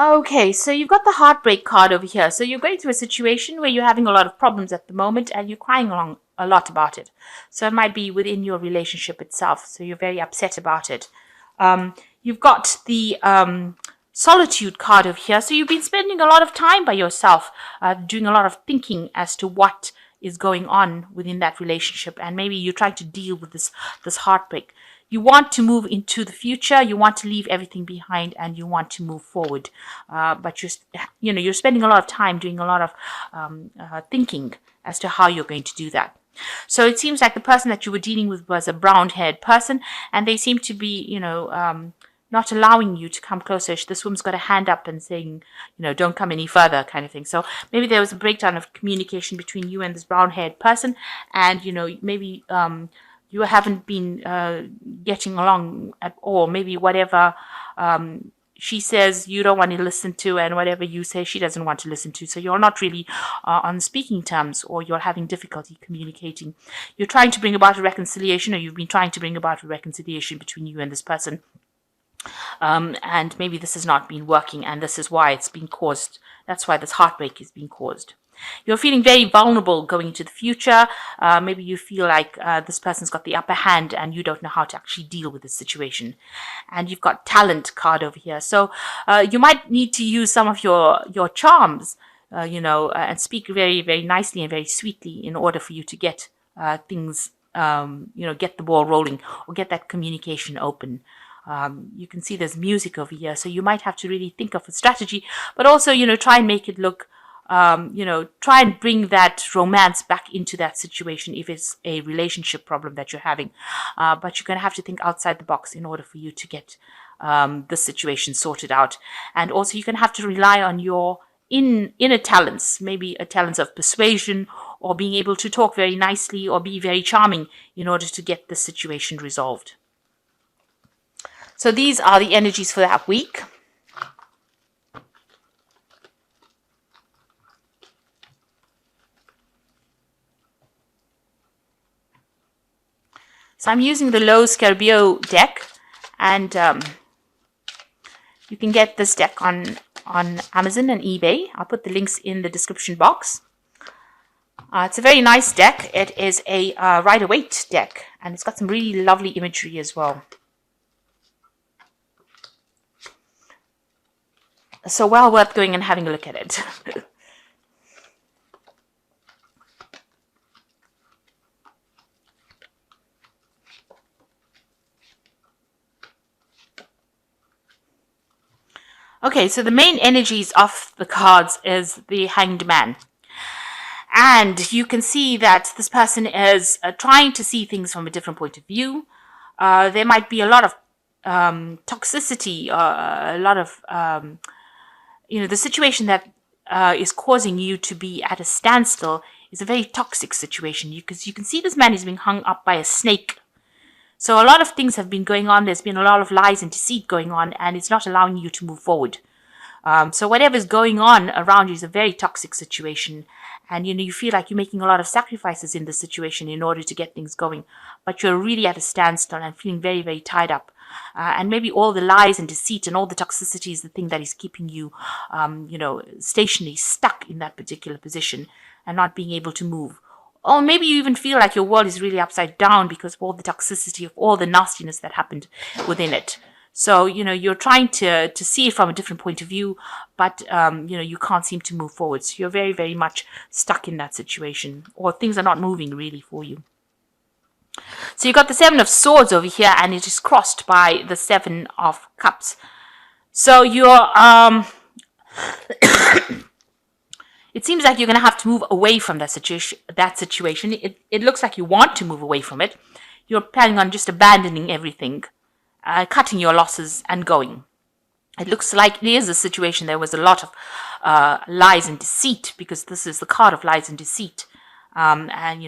Okay, so you've got the heartbreak card over here. So you're going through a situation where you're having a lot of problems at the moment and you're crying along a lot about it. So it might be within your relationship itself. So you're very upset about it. You've got the solitude card over here. So you've been spending a lot of time by yourself, doing a lot of thinking as to what is going on within that relationship, and maybe you're trying to deal with this heartbreak. You want to move into the future, you want to leave everything behind, and you want to move forward, but you're spending a lot of time doing a lot of thinking as to how you're going to do that. So it seems like the person that you were dealing with was a brown-haired person, and they seem to be not allowing you to come closer. This woman's got a hand up and saying, don't come any further, kind of thing. So maybe there was a breakdown of communication between you and this brown-haired person, and maybe you haven't been getting along at all. Maybe whatever she says you don't want to listen to, and whatever you say she doesn't want to listen to. So you're not really on speaking terms, or you're having difficulty communicating. You're trying to bring about a reconciliation, or you've been trying to bring about a reconciliation between you and this person. And maybe this has not been working, and this is why it's been caused. That's why this heartbreak is being caused. You're feeling very vulnerable going into the future. Maybe you feel like this person's got the upper hand and you don't know how to actually deal with this situation. And you've got talent card over here. So you might need to use some of your charms, and speak very, very nicely and very sweetly in order for you to get things, get the ball rolling or get that communication open. You can see there's music over here, so you might have to really think of a strategy, but also, try and make it look, try and bring that romance back into that situation if it's a relationship problem that you're having. But you're going to have to think outside the box in order for you to get the situation sorted out. And also, you're going to have to rely on your inner talents, maybe a talent of persuasion or being able to talk very nicely or be very charming in order to get the situation resolved. So these are the energies for that week. So I'm using the Low Scarabeo deck, and you can get this deck on Amazon and eBay. I'll put the links in the description box. It's a very nice deck. It is a Rider-Waite deck, and it's got some really lovely imagery as well. So well worth going and having a look at it. Okay, so the main energies of the cards is the Hanged Man. And you can see that this person is trying to see things from a different point of view. There might be a lot of toxicity, a lot of the situation that is causing you to be at a standstill is a very toxic situation, because you can see this man is being hung up by a snake. So a lot of things have been going on. There's been a lot of lies and deceit going on, and it's not allowing you to move forward. So whatever's going on around you is a very toxic situation. And, you feel like you're making a lot of sacrifices in this situation in order to get things going. But you're really at a standstill and feeling very, very tied up. And maybe all the lies and deceit and all the toxicity is the thing that is keeping you, stationary, stuck in that particular position and not being able to move. Or maybe you even feel like your world is really upside down because of all the toxicity, of all the nastiness that happened within it. So, you're trying to see it from a different point of view, but, you can't seem to move forward. So you're very, very much stuck in that situation, or things are not moving really for you. So you've got the Seven of Swords over here, and it is crossed by the Seven of Cups. So you're, it seems like you're going to have to move away from that situation. It looks like you want to move away from it. You're planning on just abandoning everything, cutting your losses and going. It looks like it is a situation. There was a lot of lies and deceit, because this is the card of lies and deceit. And,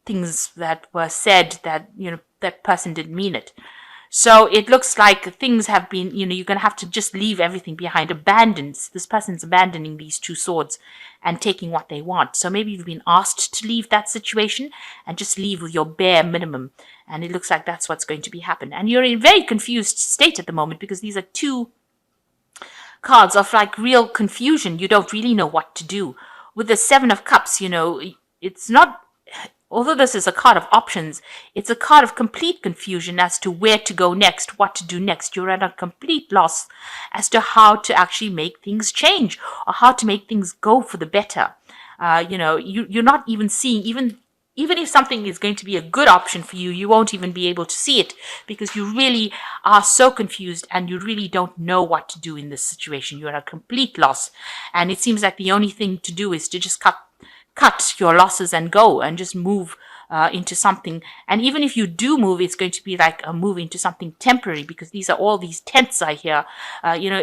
things that were said that, that person didn't mean it. So it looks like things have been, you're going to have to just leave everything behind. This person's abandoning these two swords and taking what they want. So maybe you've been asked to leave that situation and just leave with your bare minimum. And it looks like that's what's going to be happen. And you're in a very confused state at the moment, because these are two cards of like real confusion. You don't really know what to do. With the Seven of Cups, it's not, although this is a card of options, it's a card of complete confusion as to where to go next, what to do next. You're at a complete loss as to how to actually make things change or how to make things go for the better. You're not even seeing, even if something is going to be a good option for you, you won't even be able to see it because you really are so confused and you really don't know what to do in this situation. You're at a complete loss. And it seems like the only thing to do is to just cut your losses and go and just move into something. And even if you do move, it's going to be like a move into something temporary because these are all these tents I hear.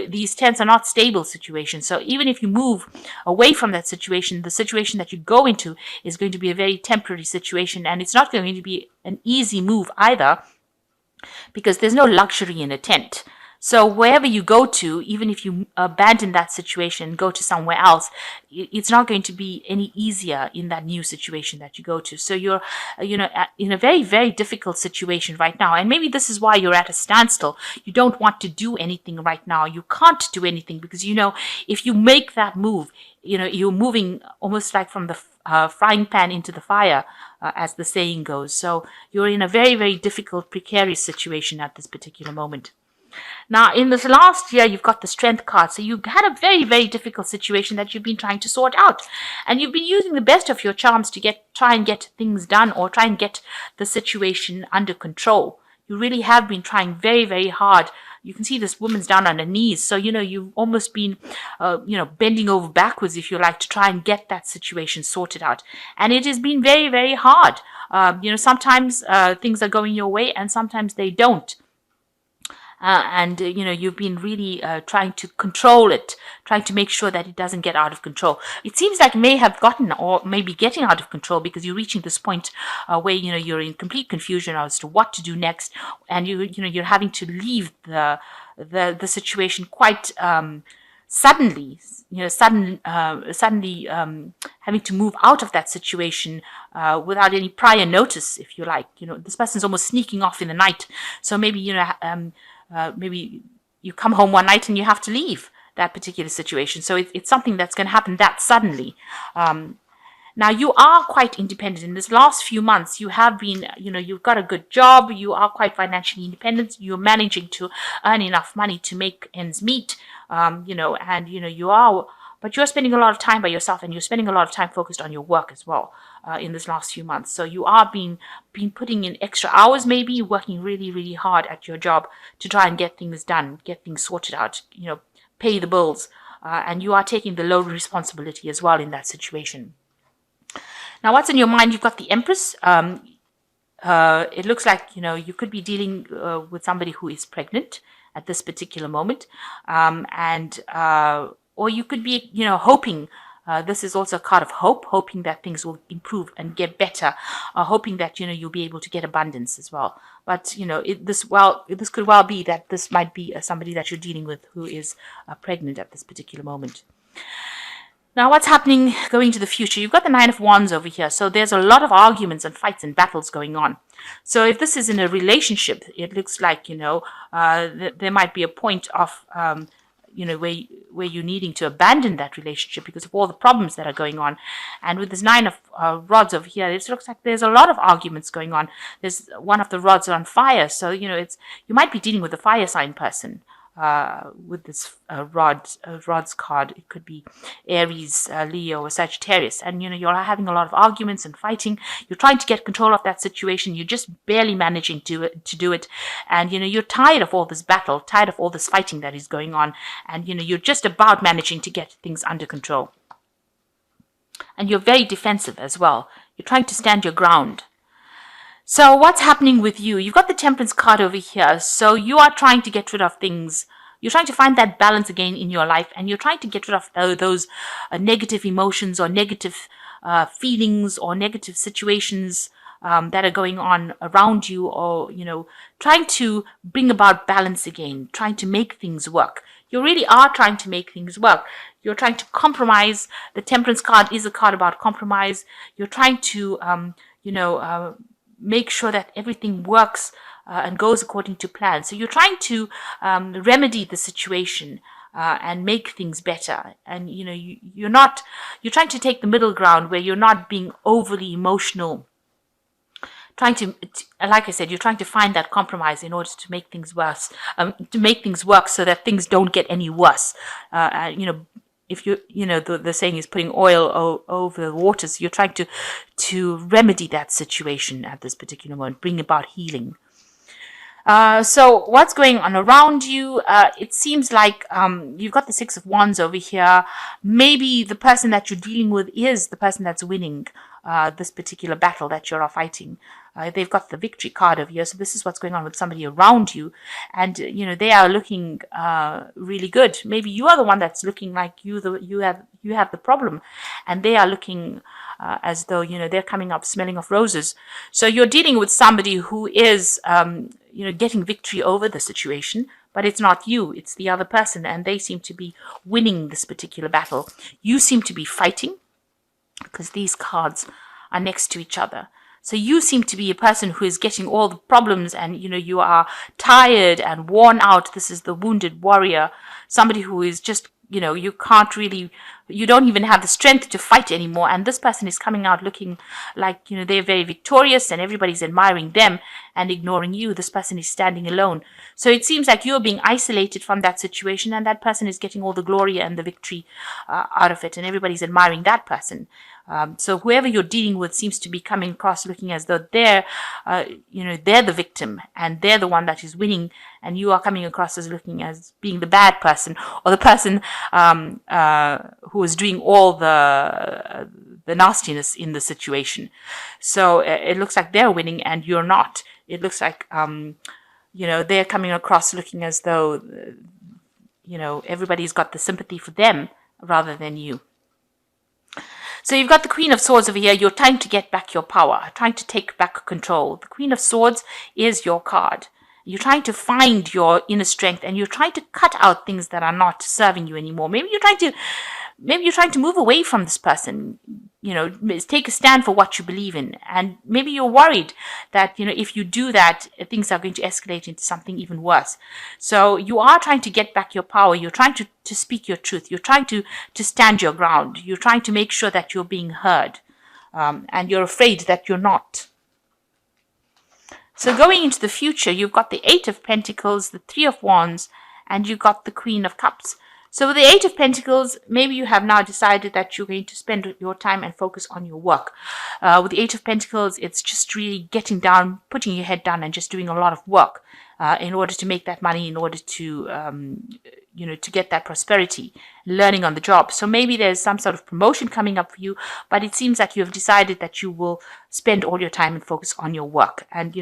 These tents are not stable situations. So even if you move away from that situation, the situation that you go into is going to be a very temporary situation. And it's not going to be an easy move either because there's no luxury in a tent. So wherever you go to, even if you abandon that situation, go to somewhere else, it's not going to be any easier in that new situation that you go to. So you're, in a very, very difficult situation right now. And maybe this is why you're at a standstill. You don't want to do anything right now. You can't do anything because, if you make that move, you're moving almost like from the frying pan into the fire, as the saying goes. So you're in a very, very difficult, precarious situation at this particular moment. Now, in this last year, you've got the Strength card. So you've had a very, very difficult situation that you've been trying to sort out. And you've been using the best of your charms to try and get things done or try and get the situation under control. You really have been trying very, very hard. You can see this woman's down on her knees. So, you've almost been, bending over backwards, if you like, to try and get that situation sorted out. And it has been very, very hard. Sometimes things are going your way and sometimes they don't. You've been really trying to control it, trying to make sure that it doesn't get out of control. It seems like it may have gotten or maybe getting out of control because you're reaching this point where, you're in complete confusion as to what to do next. And you're having to leave the situation quite suddenly, suddenly having to move out of that situation without any prior notice, if you like. This person's almost sneaking off in the night. So maybe, maybe you come home one night and you have to leave that particular situation. So it's something that's going to happen that suddenly. Now, you are quite independent. In this last few months, you have been, you've got a good job. You are quite financially independent. You're managing to earn enough money to make ends meet, but you're spending a lot of time by yourself and you're spending a lot of time focused on your work as well in this last few months. So you are being putting in extra hours, maybe working really, really hard at your job to try and get things done, get things sorted out, pay the bills. And you are taking the load responsibility as well in that situation. Now, what's in your mind? You've got the Empress. It looks like, you could be dealing with somebody who is pregnant at this particular moment. Or you could be, hoping, this is also a card of hope, hoping that things will improve and get better, hoping that, you'll be able to get abundance as well. But, this could well be that this might be somebody that you're dealing with who is pregnant at this particular moment. Now, what's happening going to the future? You've got the Nine of Wands over here. So there's a lot of arguments and fights and battles going on. So if this is in a relationship, it looks like, there might be a point of, where you're needing to abandon that relationship because of all the problems that are going on. And with this Nine of Rods over here, it looks like there's a lot of arguments going on. There's one of the rods on fire. So, you might be dealing with a fire sign person. With this rods card. It could be Aries, Leo, or Sagittarius. And, you're having a lot of arguments and fighting. You're trying to get control of that situation. You're just barely managing to do it. And, you're tired of all this battle, tired of all this fighting that is going on. And, you're just about managing to get things under control. And you're very defensive as well. You're trying to stand your ground. So what's happening with you? You've got the Temperance card over here. So you are trying to get rid of things. You're trying to find that balance again in your life. And you're trying to get rid of those negative emotions or negative feelings or negative situations that are going on around you, or, trying to bring about balance again, trying to make things work. You really are trying to make things work. You're trying to compromise. The Temperance card is a card about compromise. You're trying to, make sure that everything works and goes according to plan. So you're trying to remedy the situation. and make things better. And you're trying to take the middle ground where you're not being overly emotional, trying to, like I said, you're trying to find that compromise in order to make things worse, to make things work so that things don't get any worse. If the saying is putting oil over the waters, you're trying to remedy that situation at this particular moment, bring about healing. So what's going on around you? It seems like you've got the Six of Wands over here. Maybe the person that you're dealing with is the person that's winning this particular battle that you're fighting. They've got the victory card over here. So this is what's going on with somebody around you. And, they are looking really good. Maybe you are the one that's looking like you have the problem. And they are looking as though, they're coming up smelling of roses. So you're dealing with somebody who is, getting victory over the situation, but it's not you, it's the other person, and they seem to be winning this particular battle. You seem to be fighting, because these cards are next to each other. So you seem to be a person who is getting all the problems, and you are tired and worn out. This is the wounded warrior, somebody who is just, you don't even have the strength to fight anymore. And this person is coming out looking like, they're very victorious and everybody's admiring them and ignoring you. This person is standing alone. So it seems like you're being isolated from that situation, and that person is getting all the glory and the victory out of it, and everybody's admiring that person. So whoever you're dealing with seems to be coming across looking as though they're the victim and they're the one that is winning, and you are coming across as looking as being the bad person, or the person who is doing all the nastiness in the situation. So it looks like they're winning and you're not. It looks like they're coming across looking as though everybody's got the sympathy for them rather than you. So you've got the Queen of Swords over here. You're trying to get back your power, trying to take back control. The Queen of Swords is your card. You're trying to find your inner strength, and you're trying to cut out things that are not serving you anymore. Maybe you're trying to move away from this person, take a stand for what you believe in. And maybe you're worried that, if you do that, things are going to escalate into something even worse. So you are trying to get back your power. You're trying to speak your truth. You're trying to stand your ground. You're trying to make sure that you're being heard. And you're afraid that you're not. So going into the future, you've got the Eight of Pentacles, the Three of Wands, and you've got the Queen of Cups. So with the Eight of Pentacles, maybe you have now decided that you're going to spend your time and focus on your work. With the Eight of Pentacles, it's just really getting down, putting your head down and just doing a lot of work in order to make that money, in order to, to get that prosperity, learning on the job. So maybe there's some sort of promotion coming up for you, but it seems like you have decided that you will spend all your time and focus on your work. And,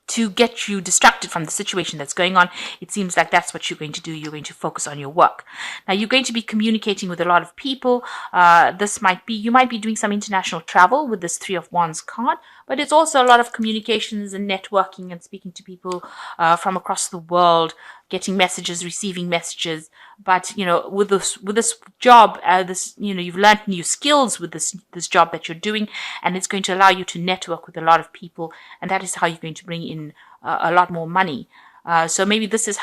to get you distracted from the situation that's going on, it seems like that's what you're going to do. You're going to focus on your work. Now, you're going to be communicating with a lot of people. You might be doing some international travel with this Three of Wands card, but it's also a lot of communications and networking and speaking to people from across the world, getting messages, receiving messages. But, with this job, you've learned new skills with this job that you're doing, and it's going to allow you to network with a lot of people, and that is how you're going to bring in a lot more money. So maybe this is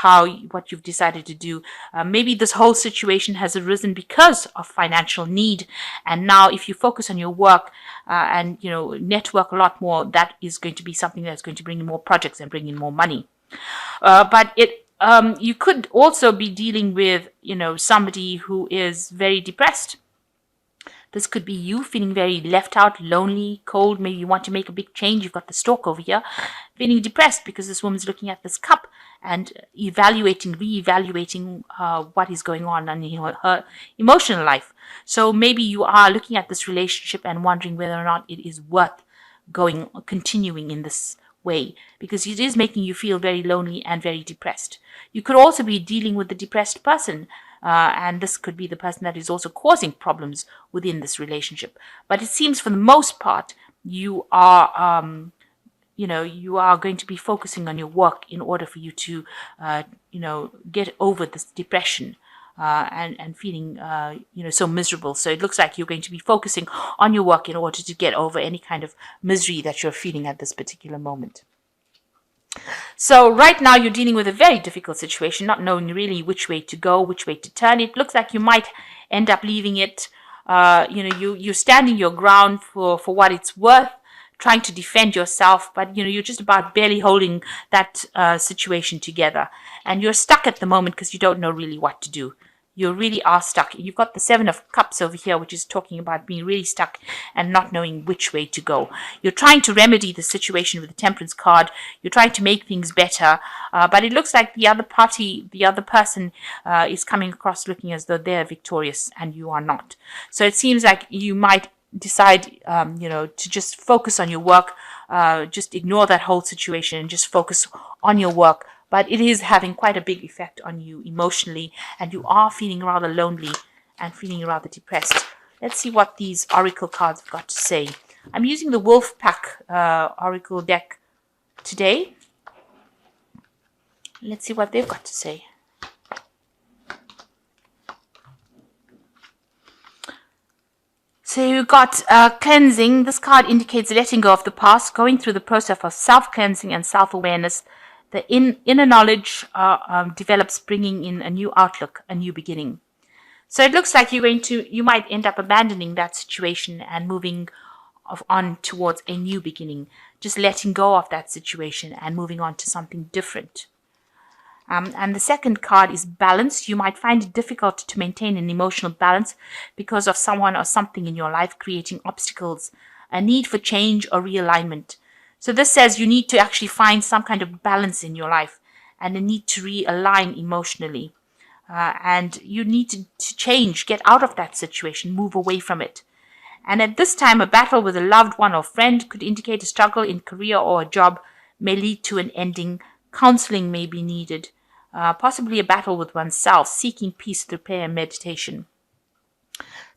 what you've decided to do. Maybe this whole situation has arisen because of financial need, and now if you focus on your work and network a lot more, that is going to be something that's going to bring in more projects and bring in more money. But you could also be dealing with, somebody who is very depressed. This could be you feeling very left out, lonely, cold. Maybe you want to make a big change. You've got the Stork over here, feeling depressed because this woman's looking at this cup and reevaluating what is going on in her emotional life. So maybe you are looking at this relationship and wondering whether or not it is worth continuing in this way, because it is making you feel very lonely and very depressed. You could also be dealing with the depressed person, and this could be the person that is also causing problems within this relationship. But it seems for the most part, you are going to be focusing on your work in order for you to, get over this depression and feeling, so miserable. So it looks like you're going to be focusing on your work in order to get over any kind of misery that you're feeling at this particular moment. So right now you're dealing with a very difficult situation, not knowing really which way to go, which way to turn. It looks like you might end up leaving it. You're standing your ground for what it's worth, trying to defend yourself, but you're just about barely holding that situation together, and you're stuck at the moment because you don't know really what to do. You really are stuck. You've got the Seven of Cups over here, which is talking about being really stuck and not knowing which way to go. You're trying to remedy the situation with the Temperance card. You're trying to make things better, but it looks like the other party, the other person, is coming across looking as though they're victorious and you are not. So it seems like you might decide, to just focus on your work, just ignore that whole situation and just focus on your work. But it is having quite a big effect on you emotionally, and you are feeling rather lonely and feeling rather depressed. Let's see what these oracle cards have got to say. I'm using the Wolf Pack oracle deck today. Let's see what they've got to say. So you got cleansing. This card indicates letting go of the past, going through the process of self-cleansing and self-awareness. The inner knowledge develops, bringing in a new outlook, a new beginning. So it looks like you might end up abandoning that situation and moving on towards a new beginning, just letting go of that situation and moving on to something different. And the second card is balance. You might find it difficult to maintain an emotional balance because of someone or something in your life creating obstacles, a need for change or realignment. So this says you need to actually find some kind of balance in your life and a need to realign emotionally. And you need to change, get out of that situation, move away from it. And at this time, a battle with a loved one or friend could indicate a struggle in career or a job may lead to an ending. Counseling may be needed, possibly a battle with oneself, seeking peace through prayer and meditation.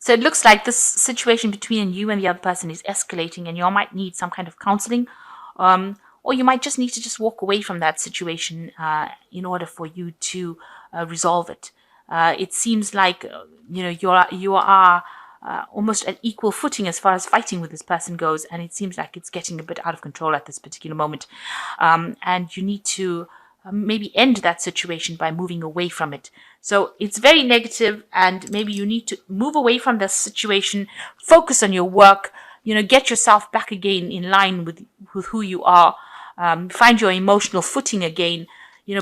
So it looks like this situation between you and the other person is escalating, and you might need some kind of counseling, or you might just need to just walk away from that situation in order for you to resolve it. It seems like you are almost at equal footing as far as fighting with this person goes, and it seems like it's getting a bit out of control at this particular moment, and you need to maybe end that situation by moving away from it. So it's very negative, and maybe you need to move away from the situation, focus on your work, get yourself back again in line with who you are, find your emotional footing again,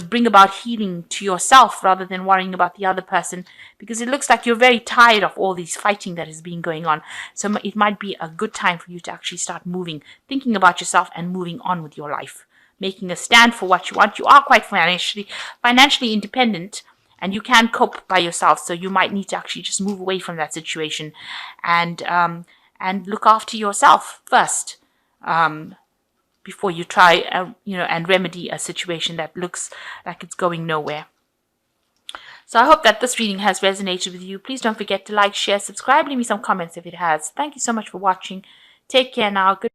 bring about healing to yourself rather than worrying about the other person, because it looks like you're very tired of all this fighting that has been going on. So it might be a good time for you to actually start moving, thinking about yourself and moving on with your life, making a stand for what you want. You are quite financially independent, and you can cope by yourself. So you might need to actually just move away from that situation and look after yourself first, before you try, and remedy a situation that looks like it's going nowhere. So I hope that this reading has resonated with you. Please don't forget to like, share, subscribe, leave me some comments if it has. Thank you so much for watching. Take care now. Good